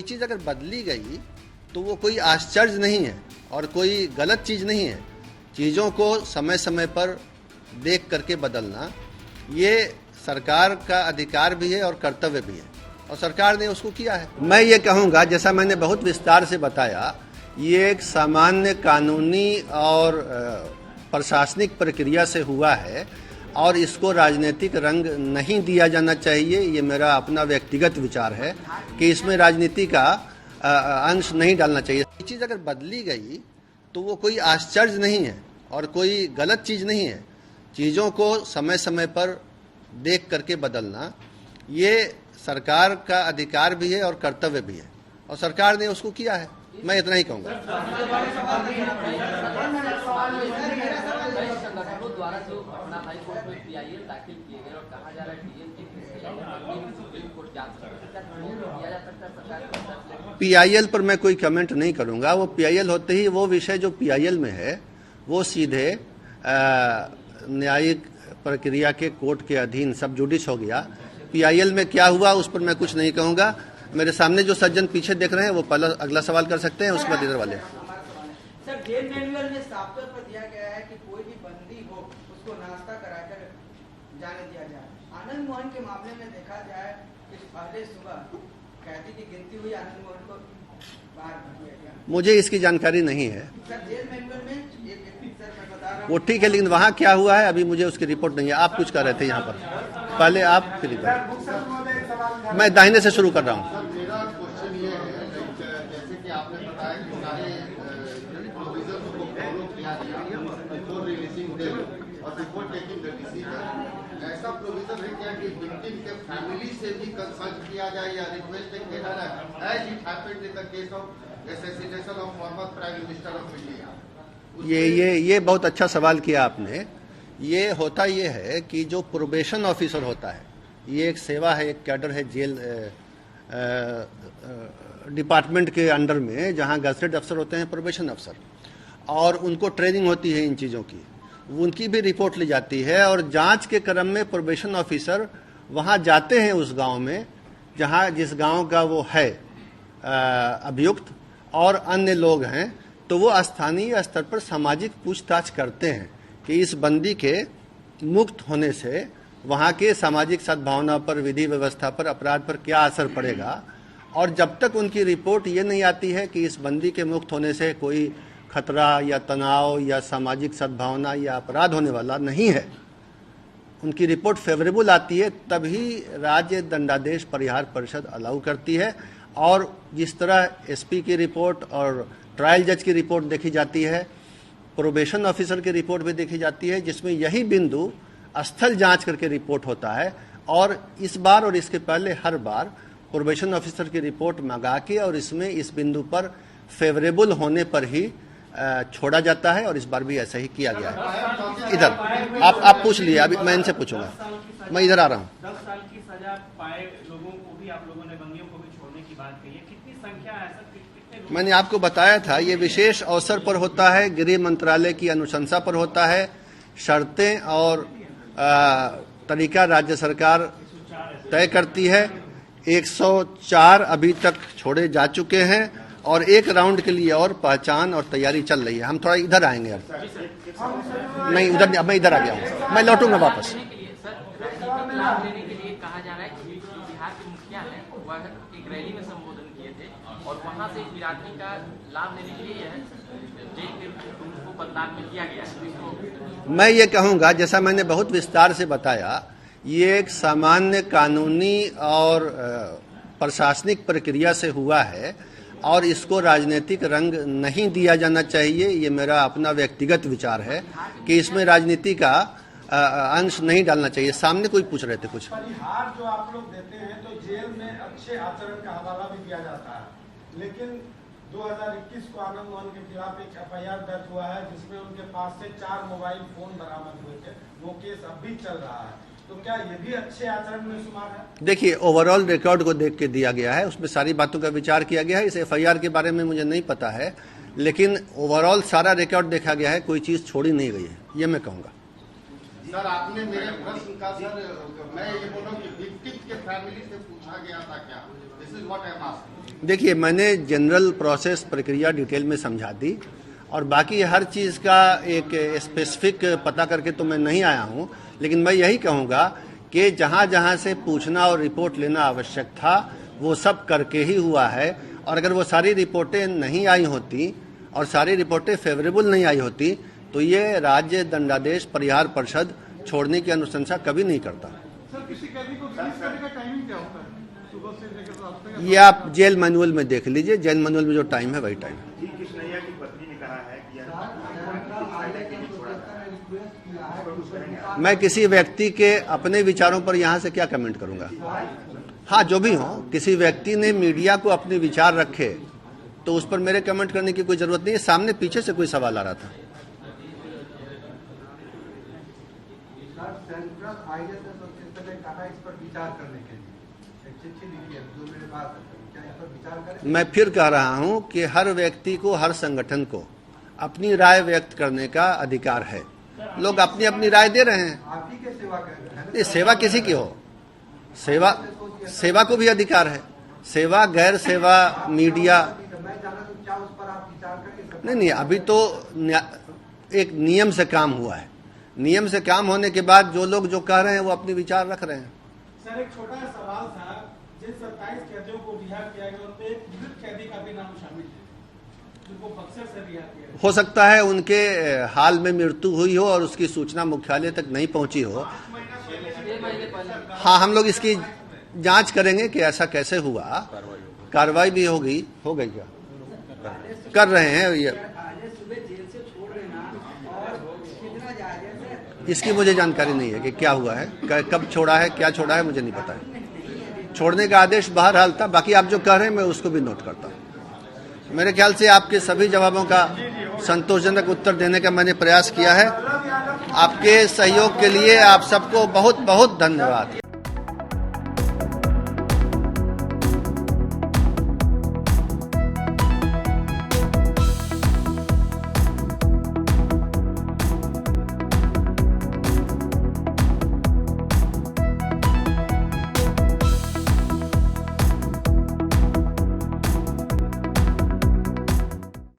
चीज़ अगर बदली गई तो वो कोई आश्चर्य नहीं है और कोई गलत चीज़ नहीं है। चीज़ों को समय समय पर देख करके बदलना ये सरकार का अधिकार भी है और कर्तव्य भी है, और सरकार ने उसको किया है। मैं ये कहूँगा, जैसा मैंने बहुत विस्तार से बताया, ये एक सामान्य कानूनी और प्रशासनिक प्रक्रिया से हुआ है और इसको राजनीतिक रंग नहीं दिया जाना चाहिए। ये मेरा अपना व्यक्तिगत विचार है कि इसमें राजनीति का अंश नहीं डालना चाहिए। ये चीज़ अगर बदली गई तो वो कोई आश्चर्य नहीं है और कोई गलत चीज़ नहीं है। चीज़ों को समय समय पर देख करके बदलना ये सरकार का अधिकार भी है और कर्तव्य भी है, और सरकार ने उसको किया है। मैं इतना ही कहूँगा। द्वारा जो पटना हाई कोर्ट में पीआईएल दाखिल किए गए और कहा जा रहा है डीएम के सुप्रीम कोर्ट जा सकता है। पीआईएल पर मैं कोई कमेंट नहीं करूंगा। वो पीआईएल होते ही वो विषय जो पीआईएल में है वो सीधे न्यायिक प्रक्रिया के कोर्ट के अधीन सब जुडिस हो गया। पीआईएल में क्या हुआ उस पर मैं कुछ नहीं कहूंगा। मेरे सामने जो सज्जन पीछे देख रहे हैं वो पहला अगला सवाल कर सकते हैं, उसके बाद इधर वाले। सर, जेल मैनुअल में साफ तौर पर दिया गया है कि कोई भी बंदी हो उसको नाश्ता कराकर जाने दिया जाए। आनंद मोहन के मामले में देखा जाए कि पहले सुबह कैदी की गिनती हुई, आनंद मोहन को बाहर कर दिया गया। मुझे इसकी जानकारी नहीं है। सर, जेल मैनुअल में सर मैं बता रहा हूँ वो ठीक है, लेकिन वहाँ क्या हुआ है अभी मुझे उसकी रिपोर्ट नहीं है। आप कुछ कर रहे थे यहाँ पर, पहले आप फिर मैं दाहिने से शुरू कर रहा हूँ। मेरा क्वेश्चन ये है, जैसे कि आपने बताया कि सारे प्रोविजन को फॉलो किया गया बिफोर रिलीजिंग देम और बिफोर टेकिंग द डिसीजन। ऐसा प्रोविजन है क्या कि विक्टिम के फैमिली से भी कंसल्ट किया जाए या रिक्वेस्ट किया जाए, as it happened in the case of assassination of former prime minister of India? ये बहुत अच्छा सवाल किया आपने। ये होता ये है कि जो प्रोबेशन ऑफिसर होता है, ये एक सेवा है, एक कैडर है जेल डिपार्टमेंट के अंडर में, जहां गजटेड अफसर होते हैं प्रोबेशन अफसर, और उनको ट्रेनिंग होती है इन चीज़ों की। उनकी भी रिपोर्ट ली जाती है और जांच के क्रम में प्रोबेशन ऑफिसर वहां जाते हैं उस गांव में जहां जिस गांव का वो है अभियुक्त, और अन्य लोग हैं, तो वो स्थानीय स्तर पर सामाजिक पूछताछ करते हैं कि इस बंदी के मुक्त होने से वहाँ के सामाजिक सद्भावना पर, विधि व्यवस्था पर, अपराध पर क्या असर पड़ेगा। और जब तक उनकी रिपोर्ट ये नहीं आती है कि इस बंदी के मुक्त होने से कोई खतरा या तनाव या सामाजिक सद्भावना या अपराध होने वाला नहीं है, उनकी रिपोर्ट फेवरेबल आती है, तभी राज्य दंडादेश परिहार परिषद अलाउ करती है। और जिस तरह एसपी की रिपोर्ट और ट्रायल जज की रिपोर्ट देखी जाती है, प्रोबेशन ऑफिसर की रिपोर्ट भी देखी जाती है, जिसमें यही बिंदु स्थल जांच करके रिपोर्ट होता है। और इस बार और इसके पहले हर बार प्रोबेशन ऑफिसर की रिपोर्ट मंगा के और इसमें इस बिंदु पर फेवरेबल होने पर ही छोड़ा जाता है, और इस बार भी ऐसा ही किया गया है। इधर आप पूछ लिए, अभी मैं इनसे पूछूंगा। मैं इधर आ रहा हूँ। 10 साल की सजा पाए लोगों को भी आप लोगों ने, बंदियों को भी छोड़ने की बात कही है। कितनी संख्या है, ऐसा कितने लोग? मैंने आपको बताया था, ये विशेष अवसर पर होता है, गृह मंत्रालय की अनुशंसा पर होता है। शर्तें और तरीका राज्य सरकार तय करती है। 104 अभी तक छोड़े जा चुके हैं और एक राउंड के लिए और पहचान और तैयारी चल रही है। हम थोड़ा इधर आएंगे अब। नहीं, उधर मैं इधर आ गया हूँ, मैं लौटूंगा वापस। सर, लाभ लेने के लिए कहा जा रहा है कि बिहार के मुखिया हैं, वह एक रैली में संबोधन किए थे और वहां से बिरादरी का लाभ लेने के लिए जेल के रूल्स को बदलाव में किया गया है। मैं ये कहूँगा, जैसा मैंने बहुत विस्तार से बताया, ये एक सामान्य कानूनी और प्रशासनिक प्रक्रिया से हुआ है और इसको राजनीतिक रंग नहीं दिया जाना चाहिए। ये मेरा अपना व्यक्तिगत विचार है कि इसमें राजनीति का अंश नहीं डालना चाहिए। सामने कोई पूछ रहे थे कुछ। परिहार जो आप लोग देते हैं तो जेल में अच्छे आचरण का हवाला भी दिया जाता है, लेकिन 2021 को आनंद मोहन के खिलाफ एक एफआईआर दर्ज हुआ है जिसमें उनके पास से 4 मोबाइल फोन बरामद हुए थे। वो केस अब भी चल रहा है, तो क्या ये भी अच्छे आचरण में शुमार है? देखिए, ओवरऑल रिकॉर्ड को देख के दिया गया है, उसमें सारी बातों का विचार किया गया है। इस एफआईआर के बारे में मुझे नहीं पता है, लेकिन ओवरऑल सारा रिकॉर्ड देखा गया है, कोई चीज छोड़ी नहीं गई है, ये मैं कहूँगा। सर, आपने मेरे प्रश्न का सर मैं ये बोलूं कि विक्टिम के फैमिली से पूछा गया था क्या? This is what I am asking. देखिए, मैंने जनरल प्रोसेस प्रक्रिया डिटेल में समझा दी और बाकी हर चीज़ का एक स्पेसिफिक पता करके तो मैं नहीं आया हूँ, लेकिन मैं यही कहूँगा कि जहाँ जहाँ से पूछना और रिपोर्ट लेना आवश्यक था वो सब करके ही हुआ है। और अगर वो सारी रिपोर्टें नहीं आई होती और सारी रिपोर्टें फेवरेबल नहीं आई होती तो ये राज्य दंडादेश परिहार परिषद छोड़ने की अनुशंसा कभी नहीं करता। सर, किसी कैदी को रिलीज करने का टाइमिंग क्या होता है? सुबह से लेकर रात तक? ये आप जेल मैनुअल में देख लीजिए, जेल मैनुअल में जो टाइम है वही टाइम है। जी, कृष्णैया की पत्नी ने कहा है कि मैं किसी व्यक्ति के अपने विचारों पर यहाँ से क्या कमेंट करूंगा। हाँ, जो भी हो, किसी व्यक्ति ने मीडिया को अपने विचार रखे तो उस पर मेरे कमेंट करने की कोई जरूरत नहीं है। सामने पीछे से कोई सवाल आ रहा था। सेंट्रल ISS ने कहा इस पर विचार करने के लिए एक चिट्ठी लिखी है, जो मेरे पास है, क्या इस पर विचार करें? मैं फिर कह रहा हूं कि हर व्यक्ति को, हर संगठन को अपनी राय व्यक्त करने का अधिकार है। लोग अपनी अपनी राय दे रहे हैं। आप ही के सेवा कर रहे हैं। ये सेवा किसी की हो, सेवा को भी अधिकार है। सेवा, गैर सेवा, मीडिया, मैं जाना तो क्या उस पर आप विचार करेंगे? नहीं, अभी तो एक नियम से काम हुआ है। नियम से काम होने के बाद जो लोग जो कह रहे हैं वो अपने विचार रख रहे हैं। सर, एक छोटा सा सवाल था, जिन 27 कैदियों को रिहा किया गया उनमें एक मृत कैदी का भी नाम शामिल है, जिनको बक्सर से रिहा किया गया। हो सकता है उनके हाल में मृत्यु हुई हो और उसकी सूचना मुख्यालय तक नहीं पहुंची हो। हाँ, हम लोग इसकी जांच करेंगे कि ऐसा कैसे हुआ। कार्रवाई भी हो गई क्या कर रहे हैं ये, सुबह जेल से छोड़ देना और कितना जायज है? इसकी मुझे जानकारी नहीं है कि क्या हुआ है, कब छोड़ा है, क्या छोड़ा है, मुझे नहीं पता है। छोड़ने का आदेश बहरहाल था। बाकी आप जो कह रहे हैं मैं उसको भी नोट करता हूँ। मेरे ख्याल से आपके सभी जवाबों का संतोषजनक उत्तर देने का मैंने प्रयास किया है। आपके सहयोग के लिए आप सबको बहुत बहुत धन्यवाद।